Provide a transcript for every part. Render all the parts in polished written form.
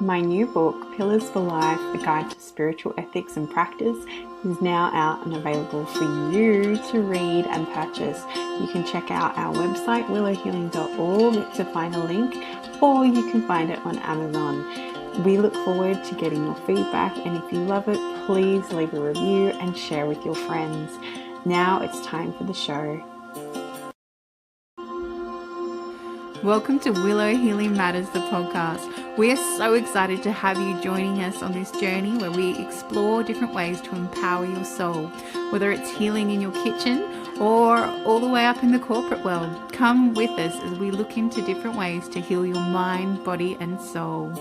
My new book, Pillars for Life, A Guide to Spiritual Ethics and Practice, is now out and available for you to read and purchase. You can check out our website, willowhealing.org, to find a link, or you can find it on Amazon. We look forward to getting your feedback, and if you love it, please leave a review and share with your friends. Now it's time for the show. Welcome to Willow Healing Matters, the podcast. We are so excited to have you joining us on this journey where we explore different ways to empower your soul, whether it's healing in your kitchen or all the way up in the corporate world. Come with us as we look into different ways to heal your mind, body, and soul.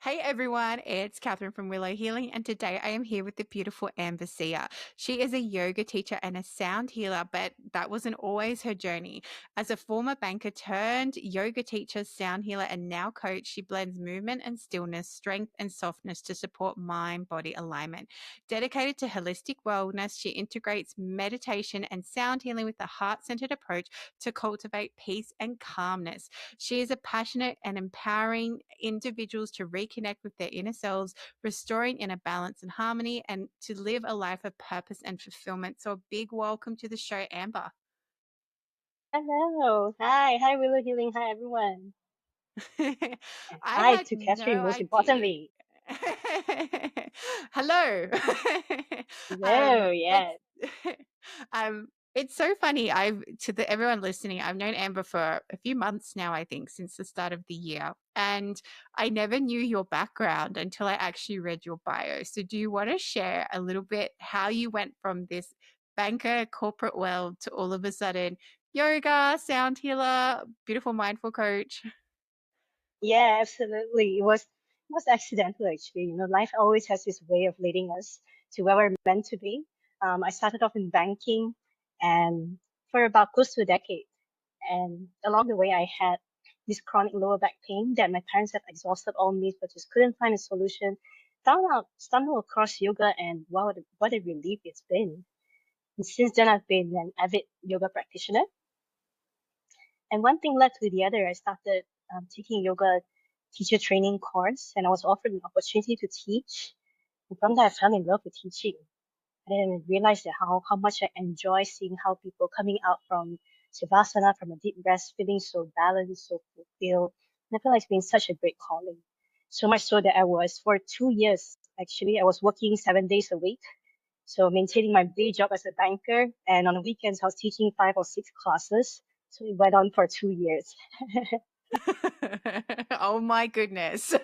Hey everyone, it's Catherine from Willow Healing, and today I am here with the beautiful Amber Sia. She is a yoga teacher and a sound healer, but that wasn't always her journey. As a former banker turned yoga teacher, sound healer, and now coach, she blends movement and stillness, strength and softness to support mind-body alignment. Dedicated to holistic wellness, she integrates meditation and sound healing with a heart-centered approach to cultivate peace and calmness. She is a passionate and empowering individuals to reconnect with their inner selves, restoring inner balance and harmony, and to live a life of purpose and fulfillment. So, a big welcome to the show, Amber. Hello. Hi, Willow Healing. Hi, everyone. And I hi had to Catherine, no most idea. importantly. Hello. Hello, It's yes. it's so funny. Everyone listening, I've known Amber for a few months now, I think, since the start of the year. And I never knew your background until I actually read your bio. So do you want to share a little bit how you went from this banker corporate world to all of a sudden yoga, sound healer, beautiful mindful coach? Yeah, absolutely. It was accidental actually. Life always has this way of leading us to where we're meant to be. I started off in banking and for about close to a decade. And along the way I had this chronic lower back pain that my parents had exhausted all means but just couldn't find a solution. Stumbled across yoga and wow, what a relief it's been. And since then, I've been an avid yoga practitioner. And one thing led to the other. I started taking yoga teacher training course, and I was offered an opportunity to teach. And from there, I fell in love with teaching. I didn't realize that how much I enjoy seeing how people coming out from Savasana, from a deep rest, feeling so balanced, so fulfilled. And I feel like it's been such a great calling. So much so that for 2 years, actually, I was working 7 days a week. So maintaining my day job as a banker, and on the weekends I was teaching 5 or 6 classes. So it went on for 2 years. Oh my goodness.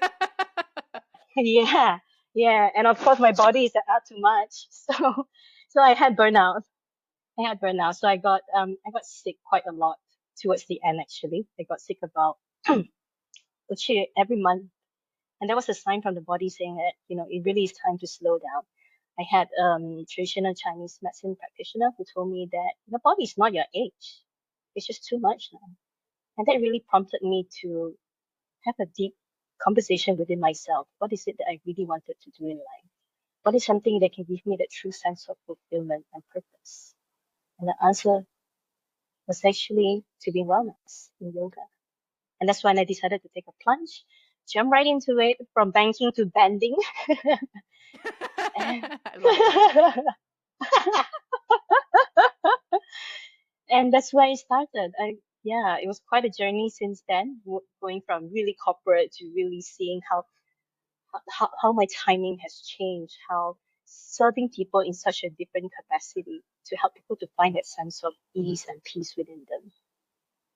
Yeah, yeah, and of course my body is out too much. So I had burnout. So I got sick quite a lot towards the end. Actually, I got sick about actually every month, and that was a sign from the body saying that it really is time to slow down. I had traditional Chinese medicine practitioner who told me that your body is not your age. It's just too much now. And that really prompted me to have a deep conversation within myself. What is it that I really wanted to do in life? What is something that can give me the true sense of fulfillment and purpose? And the answer was actually to be in wellness in yoga. And that's when I decided to take a plunge, jump right into it from banking to bending. and I love it. and that's where it started. Yeah, it was quite a journey since then, going from really corporate to really seeing how my timing has changed, how serving people in such a different capacity to help people to find that sense of ease and peace within them.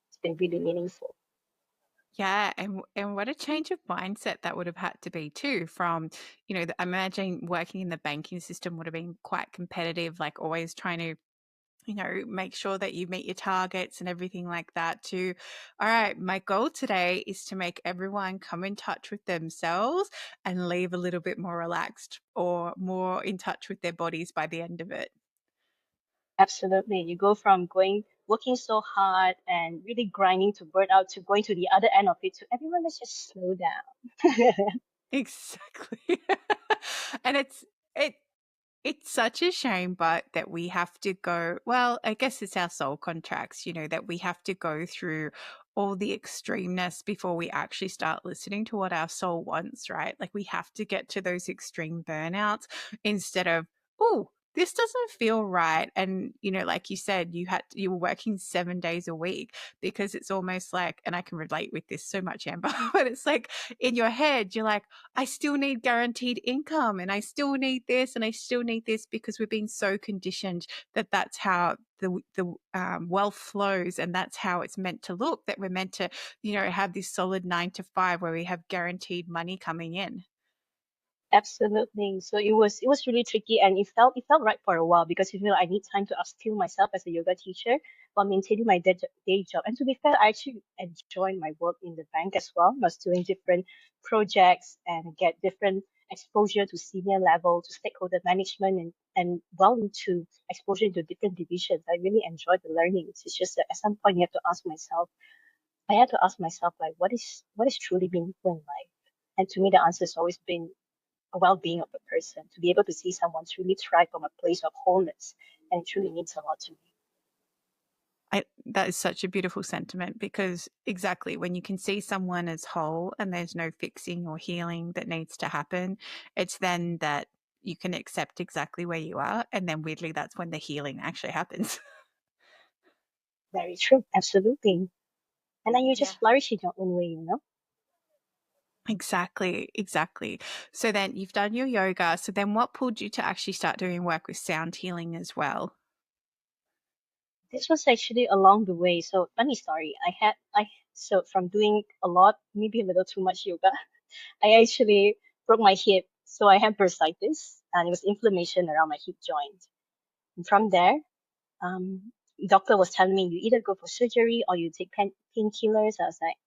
It's been really meaningful. Yeah, and what a change of mindset that would have had to be too. From, I imagine working in the banking system would have been quite competitive, like always trying to, make sure that you meet your targets and everything like that. To, all right, my goal today is to make everyone come in touch with themselves and leave a little bit more relaxed or more in touch with their bodies by the end of it. Absolutely. You go from working so hard and really grinding to burnout to going to the other end of it to everyone, let's just slow down. Exactly. And it it's such a shame, but that we have to go, well, I guess it's our soul contracts, that we have to go through all the extremeness before we actually start listening to what our soul wants, right? Like we have to get to those extreme burnouts instead of, oh, this doesn't feel right. And, you know, like you said, you were working 7 days a week because it's almost like, and I can relate with this so much, Amber, but it's like in your head, you're like, I still need guaranteed income and I still need this and I still need this because we're being so conditioned that that's how the wealth flows and that's how it's meant to look, that we're meant to, you know, have this solid 9 to 5 where we have guaranteed money coming in. Absolutely. So it was really tricky, and it felt right for a while because you know I need time to upskill myself as a yoga teacher while maintaining my day job. And to be fair, I actually enjoyed my work in the bank as well. I was doing different projects and get different exposure to senior level, to stakeholder management, and well into exposure into different divisions. I really enjoyed the learning. It's just that at some point you have to ask myself, I had to ask myself like what is truly meaningful in life? And to me, the answer has always been a well-being of a person, to be able to see someone truly thrive from a place of wholeness, and it truly means a lot to me. That is such a beautiful sentiment because exactly when you can see someone as whole and there's no fixing or healing that needs to happen, it's then that you can accept exactly where you are. And then weirdly, that's when the healing actually happens. Very true, absolutely. And then you Yeah. just flourish in your own way, you know. Exactly, exactly. So then you've done your yoga. So then what pulled you to actually start doing work with sound healing as well? This was actually along the way. So funny story. I from doing a lot, maybe a little too much yoga, I actually broke my hip. So I had bursitis, and it was inflammation around my hip joint. And from there, um, doctor was telling me you either go for surgery or you take painkillers. I was like,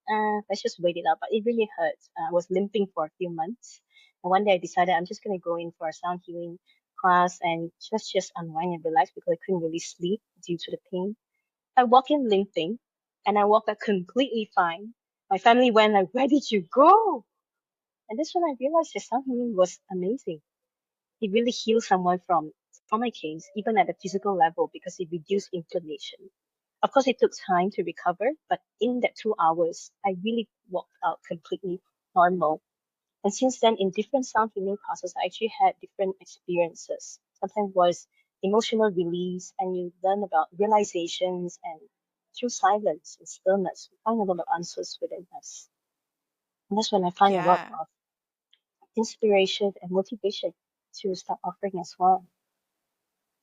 let's just wait it out. But it really hurt. I was limping for a few months. And one day I decided I'm just going to go in for a sound healing class and just unwind and relax because I couldn't really sleep due to the pain. I walk in limping and I walk out completely fine. My family went like, where did you go? And this when I realized the sound healing was amazing. It really heals someone from my case, even at the physical level, because it reduced inflammation. Of course, it took time to recover, but in that 2 hours, I really walked out completely normal. And since then, in different sound healing classes, I actually had different experiences. Sometimes was emotional release, and you learn about realizations, and through silence and stillness, we find a lot of answers within us. And that's when I find a lot Yeah. of inspiration and motivation to start offering as well.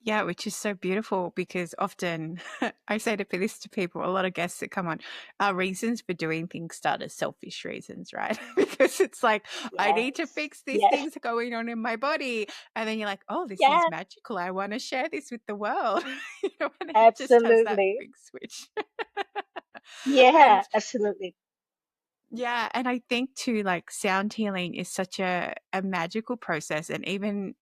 Yeah, which is so beautiful because often I say this to people, a lot of guests that come on, our reasons for doing things start as selfish reasons, right? Because it's like, I need to Yes. fix these Yes. things going on in my body. And then you're like, oh, this is Yes. magical. I want to share this with the world. You know, and it just has that Absolutely. big switch. Yeah, And absolutely. yeah, and I think too, like sound healing is such a magical process, and even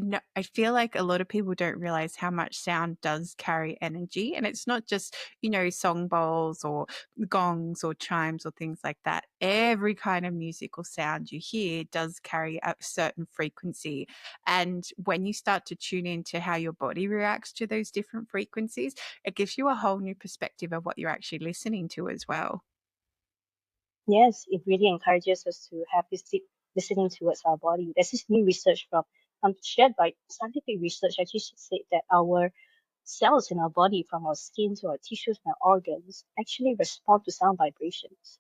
no, I feel like a lot of people don't realize how much sound does carry energy, and it's not just you know song bowls or gongs or chimes or things like that. Every kind of musical sound you hear does carry a certain frequency, and when you start to tune into how your body reacts to those different frequencies, it gives you a whole new perspective of what you're actually listening to as well. Yes, it really encourages us to have this deep listening towards our body. There's this new research from shared by scientific research actually said that our cells in our body, from our skin to our tissues and our organs, actually respond to sound vibrations.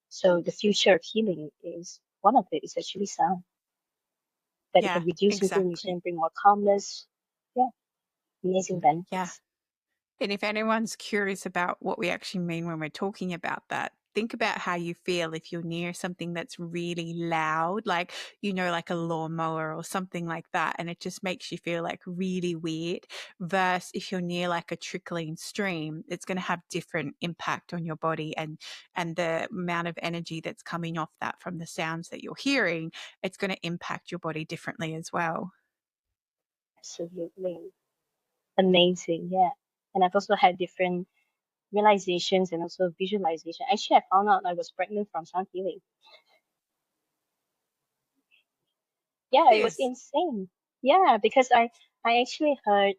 So the future of healing is one of it is actually sound, that it Yeah, can reduce exactly. inflammation, bring more calmness. Yeah, amazing Yeah. benefits. And if anyone's curious about what we actually mean when we're talking about that, think about how you feel if you're near something that's really loud, like, you know, like a lawnmower or something like that. And it just makes you feel like really weird. Versus if you're near like a trickling stream, it's going to have different impact on your body and the amount of energy that's coming off that from the sounds that you're hearing, it's going to impact your body differently as well. Absolutely amazing. Yeah. And I've also had different realizations and also visualization. Actually, I found out I was pregnant from sound healing. Yeah, it was This. insane. Yeah, because I actually heard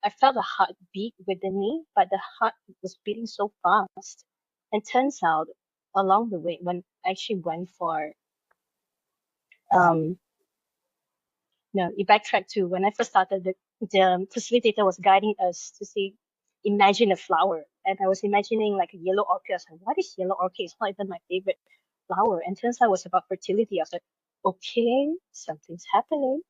I felt a heartbeat within me, but the heart was beating so fast. And turns out, along the way, when I actually went for, um, no, you backtrack to when I first started, the facilitator was guiding us to see, imagine a flower. And I was imagining like a yellow orchid. I was like, what is yellow orchid? It's not even my favorite flower. And turns out it was about fertility. I was like, okay, something's happening.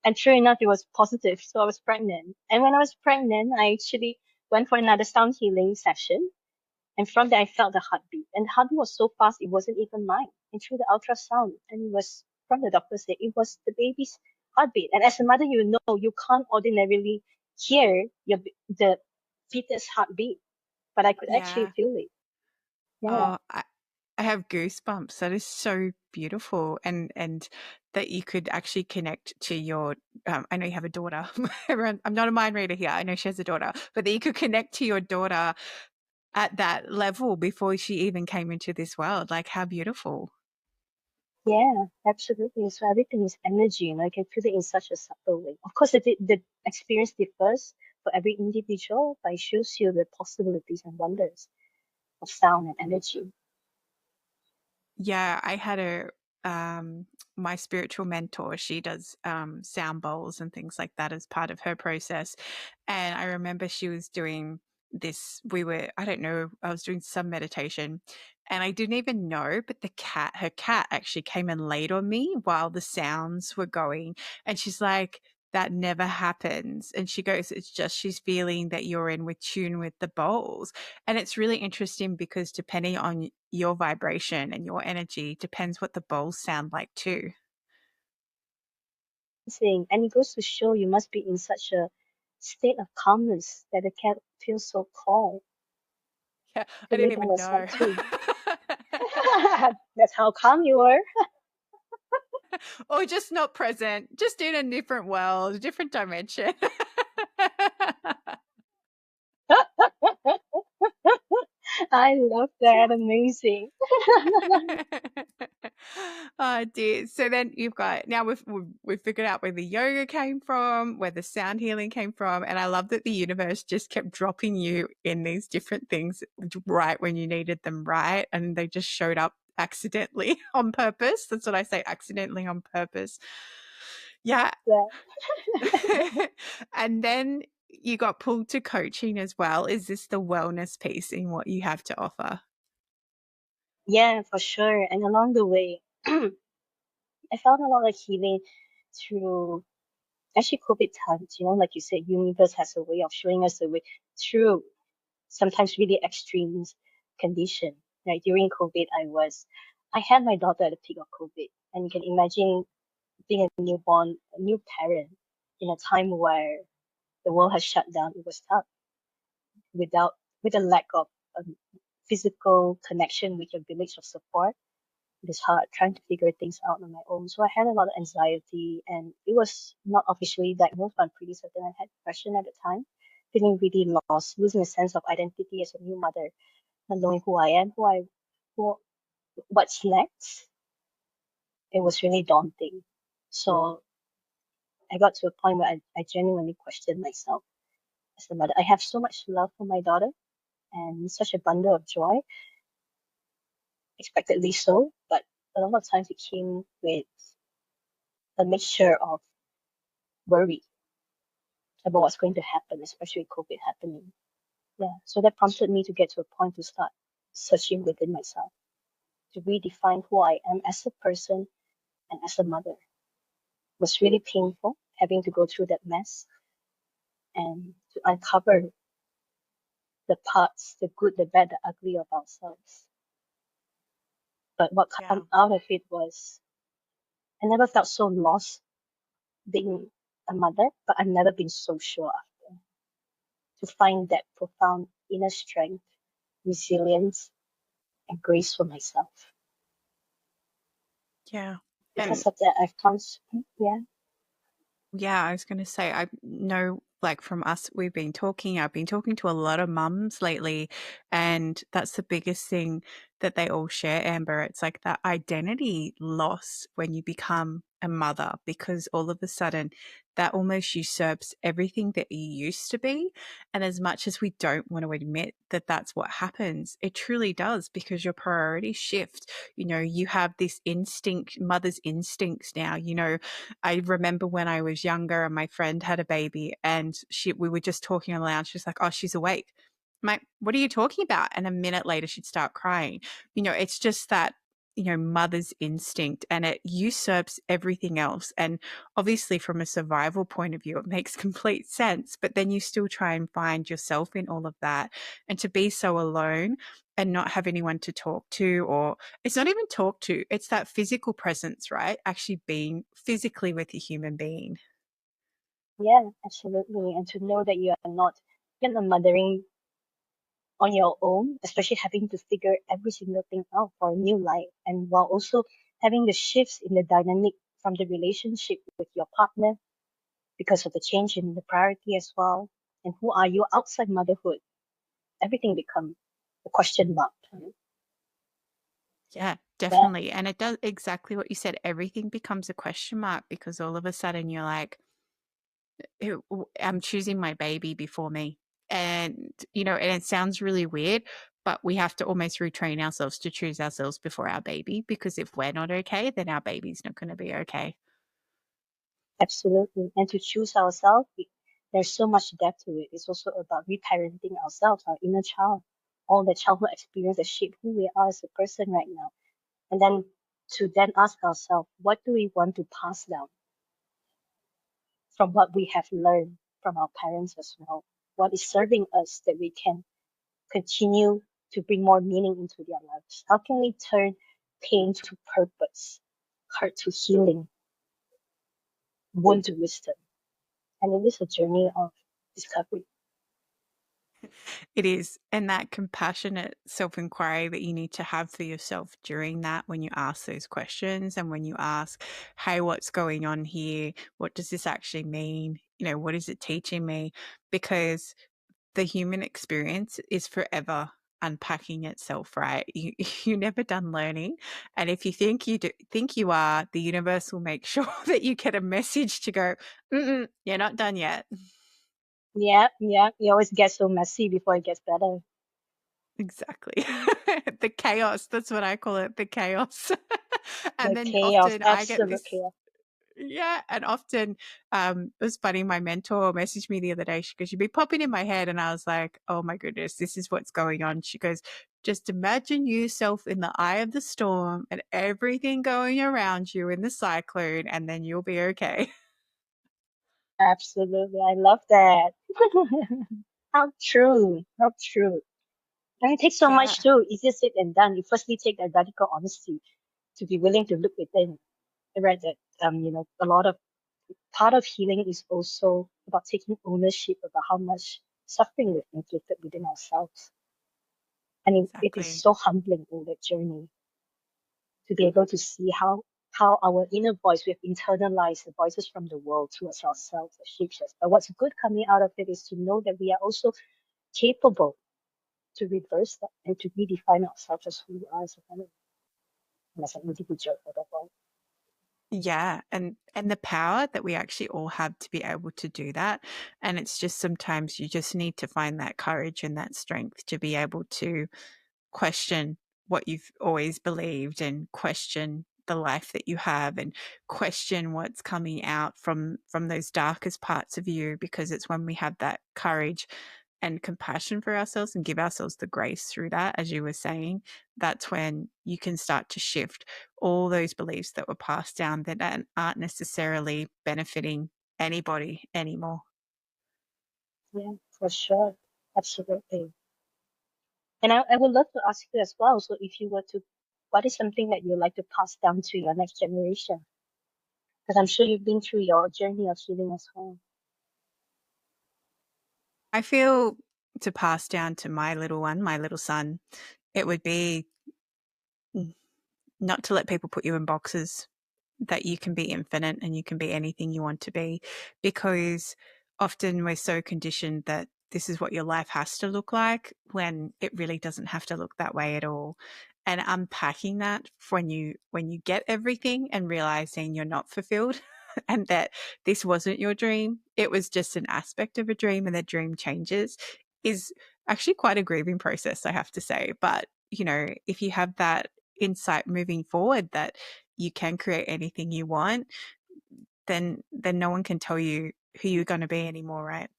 And sure enough, it was positive. So I was pregnant. And when I was pregnant, I actually went for another sound healing session. And from there, I felt the heartbeat. And the heartbeat was so fast, it wasn't even mine. And through the ultrasound, and it was from the doctor said it was the baby's heartbeat. And as a mother, you know you can't ordinarily hear the fetus heartbeat, but I could actually Yeah. feel it. Yeah. Oh, I have goosebumps. That is so beautiful, and that you could actually connect to your. I know you have a daughter. Everyone, I'm not a mind reader here. I know she has a daughter, but that you could connect to your daughter at that level before she even came into this world. Like, how beautiful. Yeah, absolutely. So everything is energy, you know, you can feel it in such a subtle way. Of course, the experience differs for every individual, but it shows you the possibilities and wonders of sound and energy. Yeah, I had a my spiritual mentor, she does sound bowls and things like that as part of her process. And I remember she was doing this, I don't know, I was doing some meditation and I didn't even know, but her cat actually came and laid on me while the sounds were going. And she's like, that never happens. And she goes, it's just she's feeling that you're in with tune with the bowls. And it's really interesting because depending on your vibration and your energy depends what the bowls sound like too. Thing. And it goes to show you must be in such a state of calmness that the cat feels so calm. Yeah, For I me, didn't that even was like know. too. That's how calm you were. Or just not present, just in a different world, a different dimension. I love that. Amazing. Oh dear. So then you've got now we've figured out where the yoga came from, where the sound healing came from, and I love that the universe just kept dropping you in these different things right when you needed them, right, and they just showed up accidentally on purpose. That's what I say, accidentally on purpose. Yeah. Yeah. And then you got pulled to coaching as well. Is this the wellness piece in what you have to offer? Yeah, for sure. And along the way, I found a lot of healing through actually COVID times. You know, like you said, universe has a way of showing us the way through sometimes really extreme condition. Like during COVID, I had my daughter at the peak of COVID, and you can imagine being a newborn, a new parent in a time where the world has shut down. It was tough without with a lack of physical connection with your village of support. It is hard trying to figure things out on my own. So I had a lot of anxiety, and it was not officially diagnosed, but I'm pretty certain I had depression at the time, feeling really lost, losing a sense of identity as a new mother, not knowing who I am, who, what's next. It was really daunting. So I got to a point where I genuinely questioned myself as a mother. I have so much love for my daughter and such a bundle of joy, expectedly so, but a lot of times it came with a mixture of worry about what's going to happen, especially with COVID happening. Yeah, so that prompted me to get to a point to start searching within myself, to redefine who I am as a person and as a mother. It was really painful having to go through that mess and to uncover the parts, the good, the bad, the ugly of ourselves. But what Yeah. came out of it was I never felt so lost being a mother, but I've never been so sure after. To find that profound inner strength, resilience, and grace for myself. Yeah. And Because of that, I've found, yeah, yeah, I was going to say, I know, like from us, I've been talking to a lot of mums lately, and that's the biggest thing that they all share, Amber. It's like that identity loss when you become a mother, because all of a sudden that almost usurps everything that you used to be. And as much as we don't want to admit that that's what happens, it truly does, because your priorities shift. You have this instinct, mother's instincts now. I remember when I was younger and my friend had a baby, and we were just talking on the lounge. She's like, "Oh, she's awake." I'm like, "What are you talking about?" And a minute later, she'd start crying. It's just that, mother's instinct, and it usurps everything else. And obviously, from a survival point of view, it makes complete sense. But then you still try and find yourself in all of that. And to be so alone and not have anyone to talk to, or it's not even talk to, it's that physical presence, right? Actually being physically with a human being. Yeah, absolutely. And to know that you're not mothering on your own, especially having to figure every single thing out for a new life, and while also having the shifts in the dynamic from the relationship with your partner because of the change in the priority as well. And who are you outside motherhood? Everything becomes a question mark. Yeah, That definitely. And it does exactly what you said. Everything becomes a question mark, because all of a sudden you're like, I'm choosing my baby before me. And it sounds really weird, but we have to almost retrain ourselves to choose ourselves before our baby, because if we're not okay, then our baby's not going to be okay. absolutely. And to choose ourselves, there's so much depth to it. It's also about reparenting ourselves, our inner child, all the childhood experience that shape who we are as a person right now. And then to then ask ourselves, what do we want to pass down from what we have learned from our parents as well? What is serving us that we can continue to bring more meaning into their lives? How can we turn pain to purpose, hurt to healing, wound to wisdom? And it is a journey of discovery. It is. And that compassionate self inquiry that you need to have for yourself during that, when you ask those questions and when you ask, hey, what's going on here? What does this actually mean? What is it teaching me? Because the human experience is forever unpacking itself, right? You're never done learning. And if you think you are, the universe will make sure that you get a message to go, you're not done yet. Yeah, yeah. It always gets so messy before it gets better. Exactly. The chaos. That's what I call it, the chaos. And The then chaos, often I get absolute this. chaos. Yeah. And often, it was funny. My mentor messaged me the other day. She goes, "You'd be popping in my head." And I was like, "Oh my goodness, this is what's going on." She goes, "Just imagine yourself in the eye of the storm and everything going around you in the cyclone, and then you'll be okay." Absolutely. I love that. How true. How true. And it takes so Yeah, much too. Easier said than done. You firstly take that radical honesty to be willing to look within. I read that a lot of part of healing is also about taking ownership about how much suffering we've inflicted within ourselves. And it is exactly. so humbling in that journey to be able to see how our inner voice, we've internalized the voices from the world towards ourselves that shapes us. But what's good coming out of it is to know that we are also capable to reverse that and to redefine ourselves as who we are as a family and as an individual for the world. Yeah, and the power that we actually all have to be able to do that. And it's just sometimes you just need to find that courage and that strength to be able to question what you've always believed, and question the life that you have, and question what's coming out from those darkest parts of you, because it's when we have that courage and compassion for ourselves and give ourselves the grace through that, as you were saying, that's when you can start to shift all those beliefs that were passed down that aren't necessarily benefiting anybody anymore. Yeah, for sure. Absolutely. And I would love to ask you as well. So if you were to, what is something that you'd like to pass down to your next generation? Because I'm sure you've been through your journey of healing as well. I feel, to pass down to my little one, my little son, it would be not to let people put you in boxes, that you can be infinite and you can be anything you want to be, because often we're so conditioned that this is what your life has to look like when it really doesn't have to look that way at all. And unpacking that when you get everything and realizing you're not fulfilled and that this wasn't your dream, it was just an aspect of a dream and the dream changes is actually quite a grieving process, I have to say. But, you know, if you have that insight moving forward that you can create anything you want, then no one can tell you who you're going to be anymore, right?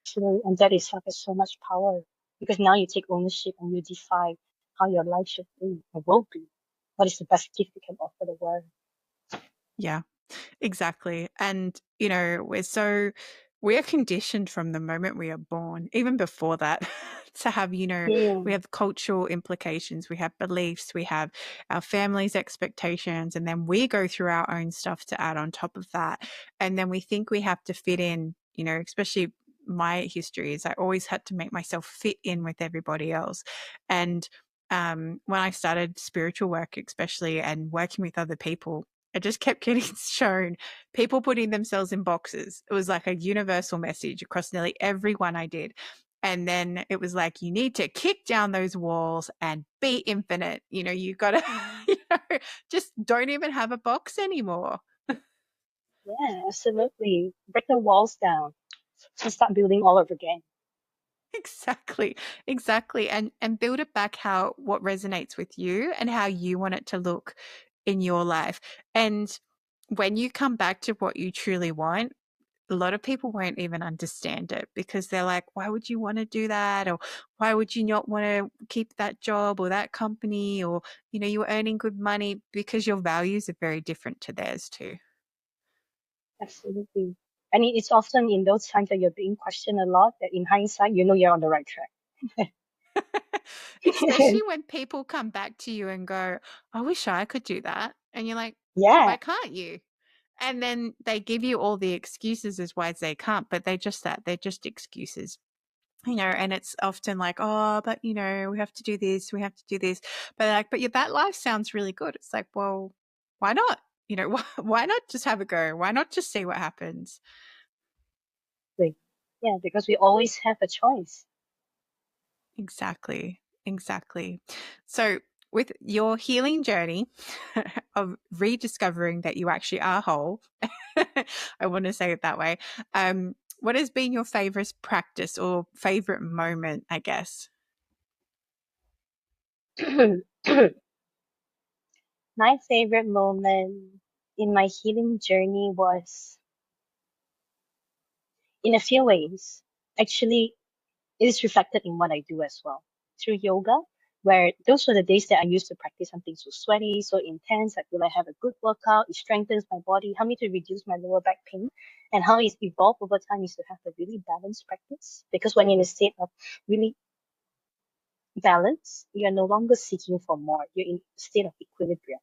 Absolutely. And that itself has so much power because now you take ownership and you decide how your life should be or will be. What is the best gift you can offer the world? Yeah. Exactly. And, you know, we are conditioned from the moment we are born, even before that, to have, you know, we Hmm, have cultural implications, we have beliefs, we have our family's expectations, and then we go through our own stuff to add on top of that. And then we think we have to fit in, you know, especially my history is I always had to make myself fit in with everybody else. And when I started spiritual work, especially, and working with other people, I just kept getting shown people putting themselves in boxes. It was like a universal message across nearly every one I did. And then it was like, you need to kick down those walls and be infinite. You know, you got to, you know, just don't even have a box anymore. yeah, absolutely. Break the walls down and start building all over again. Exactly. Exactly. And build it back how what resonates with you and how you want it to look in your life. And when you come back to what you truly want, a lot of people won't even understand it because they're like, why would you want to do that? Or why would you not want to keep that job or that company? Or, you know, you're earning good money because your values are very different to theirs too. Absolutely. And it's often in those times that you're being questioned a lot that in hindsight, you know you're on the right track. Especially when people come back to you and go, I wish I could do that. And you're like, Yeah, why can't you? And then they give you all the excuses as why they can't, but they're just that. They're just excuses. You know, and it's often like, oh, but you know, we have to do this, we have to do this. But like, but yeah, that life sounds really good. It's like, well, why not? You know, why not just have a go? Why not just see what happens? like, yeah, because we always have a choice. Exactly. Exactly. So, with your healing journey of rediscovering that you actually are whole, I want to say it that way. What has been your favorite practice or favorite moment, I guess? My favorite moment in my healing journey was, in a few ways, actually, it is reflected in what I do as well through yoga, where those were the days that I used to practice something so sweaty, so intense. I feel I have a good workout, it strengthens my body, help me to reduce my lower back pain, and how it's evolved over time is to have a really balanced practice. Because when you're in a state of really balance, you're no longer seeking for more. You're in a state of equilibrium.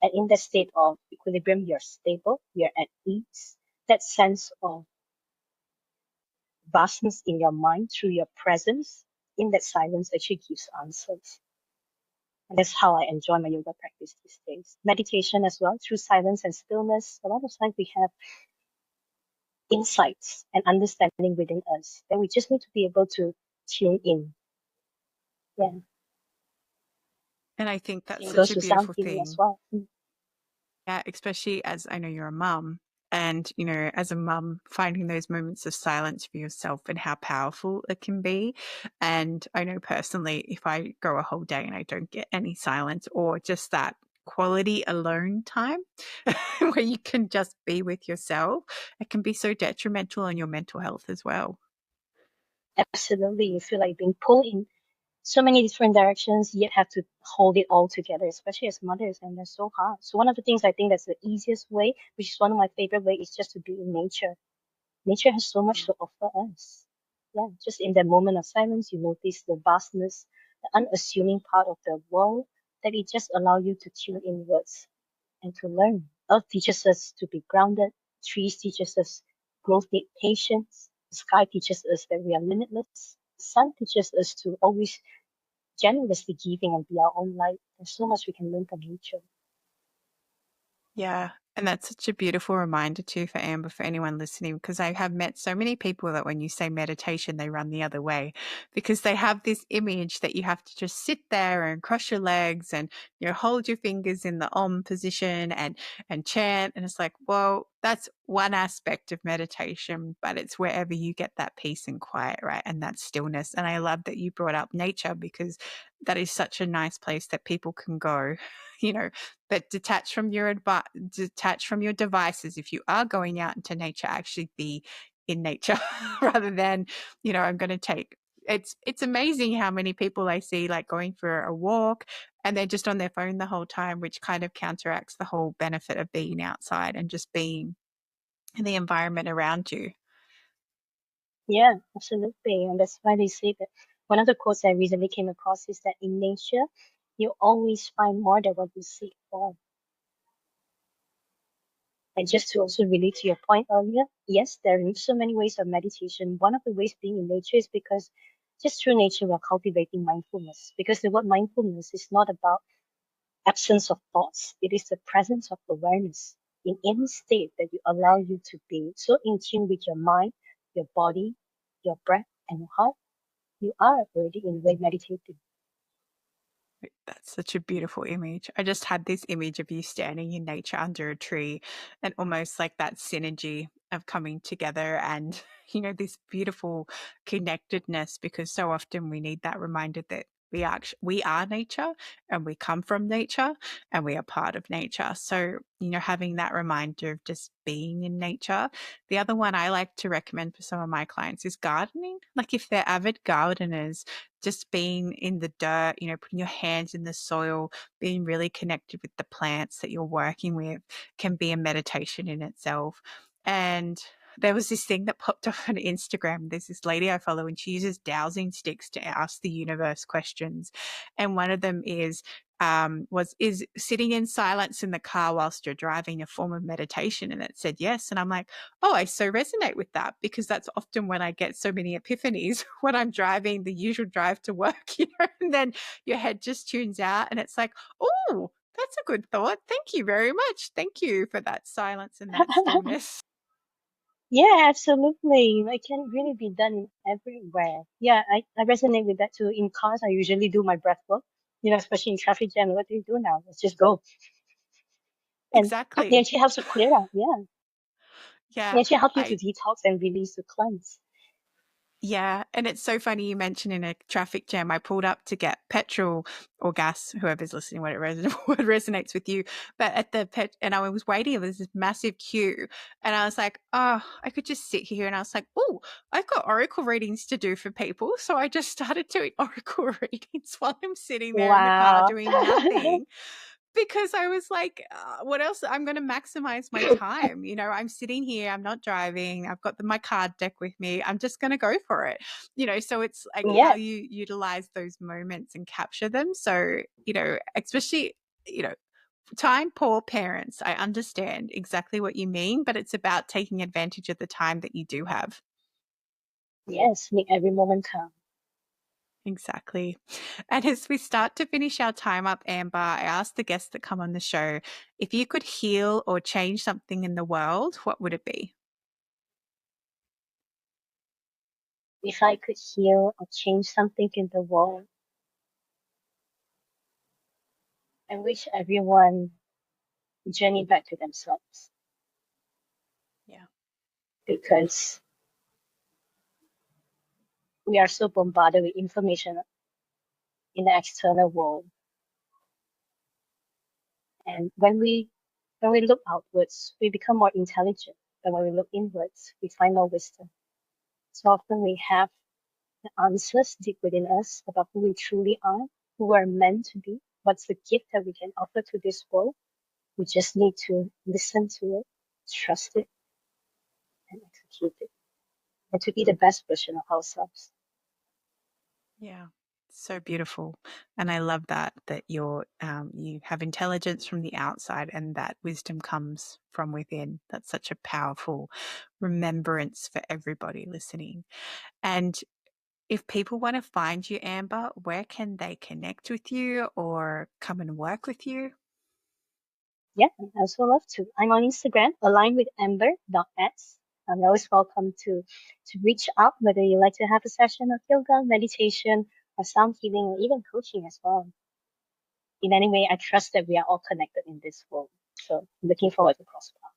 And in that state of equilibrium, you're stable, you're at ease. That sense of vastness in your mind through your presence in that silence actually gives answers. And that's how I enjoy my yoga practice these days. Meditation as well, through silence and stillness. A lot of times we have insights and understanding within us that we just need to be able to tune in. Yeah, And I think that's same such goes a with sound beautiful healing as thing. well. Mm. Yeah, especially as I know you're a mum. And, you know, as a mum, finding those moments of silence for yourself and how powerful it can be. And I know personally, if I go a whole day and I don't get any silence or just that quality alone time where you can just be with yourself, it can be so detrimental on your mental health as well. Absolutely. You feel like being pulled in so many different directions, yet have to hold it all together, especially as mothers, and that's so hard. So one of the things I think that's the easiest way, which is one of my favorite way, is just to be in nature. Nature has so much to offer us. Yeah, just in that moment of silence, you notice the vastness, the unassuming part of the world that it just allow you to tune inwards and to learn. Earth teaches us to be grounded. Trees teaches us growth need patience. The sky teaches us that we are limitless. The sun teaches us to always generously giving and be our own light. There's so much we can learn from nature. Yeah. And that's such a beautiful reminder too for Amber, for anyone listening, because I have met so many people that when you say meditation, they run the other way because they have this image that you have to just sit there and cross your legs and hold your fingers in the Om position and chant. And it's like, well, that's one aspect of meditation, but it's wherever you get that peace and quiet, right? And that stillness. And I love that you brought up nature because that is such a nice place that people can go, you know, but detach from your devices. If you are going out into nature, actually be in nature rather than, I'm going to take. It's amazing how many people I see like going for a walk and they're just on their phone the whole time, which kind of counteracts the whole benefit of being outside and just being in the environment around you. Yeah, absolutely. And that's why they say that one of the quotes I recently came across is that in nature, you always find more than what you seek for. And just to also relate to your point earlier, yes, there are so many ways of meditation. One of the ways being in nature is because just through nature, we're cultivating mindfulness. Because the word mindfulness is not about absence of thoughts, it is the presence of awareness in any state that you allow you to be so in tune with your mind, your body, your breath, and your heart. You are already in a way meditating. That's such a beautiful image. I just had this image of you standing in nature under a tree and almost like that synergy of coming together and, this beautiful connectedness because so often we need that reminder that we are nature and we come from nature and we are part of nature. So, having that reminder of just being in nature. The other one I like to recommend for some of my clients is gardening. Like if they're avid gardeners, just being in the dirt, putting your hands in the soil, being really connected with the plants that you're working with can be a meditation in itself. And there was this thing that popped up on Instagram. There's this lady I follow, and she uses dowsing sticks to ask the universe questions. And one of them is sitting in silence in the car whilst you're driving a form of meditation? And it said yes. And I'm like, oh, I so resonate with that because that's often when I get so many epiphanies when I'm driving the usual drive to work, and then your head just tunes out and it's like, oh, that's a good thought. Thank you very much. Thank you for that silence and that stillness. Yeah, absolutely. It can really be done everywhere. Yeah, I resonate with that too. In cars, I usually do my breath work, especially in traffic jam. What do you do now? Let's just go. And it Exactly. actually helps to clear out. Yeah. It Yeah. actually helps you to I detox and release the cleanse. Yeah, and it's so funny you mentioned in a traffic jam. I pulled up to get petrol or gas, whoever's listening, what resonates with you. But at the and I was waiting. There was this massive queue, and I was like, "Oh, I could just sit here." And I was like, "Oh, I've got oracle readings to do for people." So I just started doing oracle readings while I'm sitting there in the car Wow. doing nothing because I was like, what else? I'm going to maximize my time. I'm sitting here, I'm not driving, I've got my card deck with me. I'm just going to go for it. So it's like how Yeah. you utilize those moments and capture them. So, especially, you know, time poor parents, I understand exactly what you mean, but it's about taking advantage of the time that you do have. Yes, make every moment count. Exactly. And as we start to finish our time up, Amber, I asked the guests that come on the show if you could heal or change something in the world, what would it be? If I could heal or change something in the world, I wish everyone journey back to themselves Yeah. because we are so bombarded with information in the external world. And when we look outwards, we become more intelligent. But when we look inwards, we find more wisdom. So often we have the answers deep within us about who we truly are, who we're meant to be, what's the gift that we can offer to this world. We just need to listen to it, trust it, and execute it, and to be the best version of ourselves. Yeah. So beautiful. And I love that you have intelligence from the outside and that wisdom comes from within. That's such a powerful remembrance for everybody listening. And if people want to find you, Amber, where can they connect with you or come and work with you? Yeah, I also love to. I'm on Instagram, alignwithamber.s. You're always welcome to reach out whether you like to have a session of yoga, meditation, or sound healing, or even coaching as well. In any way, I trust that we are all connected in this world. So I'm looking forward to cross paths.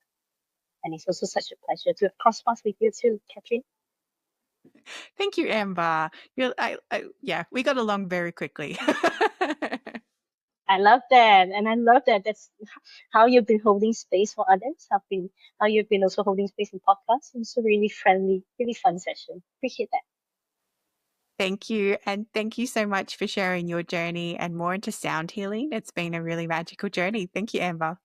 And it's also such a pleasure to have cross paths with you too, Catherine. Thank you, Amber. Yeah, we got along very quickly. I love that, and I love that. That's how you've been holding space for others. How you've been also holding space in podcasts. It's a really friendly, really fun session. Appreciate that. Thank you. And thank you so much for sharing your journey and more into sound healing. It's been a really magical journey. Thank you, Amber.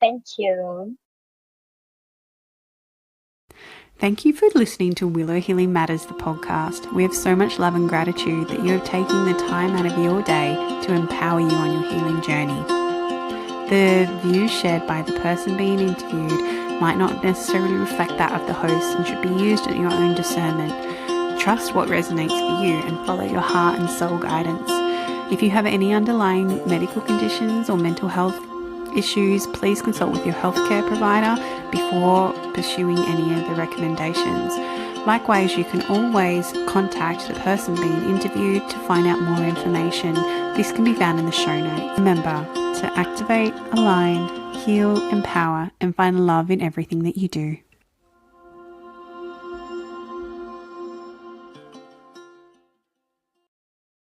Thank you. Thank you for listening to Willow Healing Matters, the podcast. We have so much love and gratitude that you have taken the time out of your day to empower you on your healing journey. The views shared by the person being interviewed might not necessarily reflect that of the host and should be used at your own discernment. Trust what resonates for you and follow your heart and soul guidance. If you have any underlying medical conditions or mental health issues, please consult with your healthcare provider before pursuing any of the recommendations. Likewise, you can always contact the person being interviewed to find out more information. This can be found in the show notes. Remember to activate, align, heal, empower, and find love in everything that you do.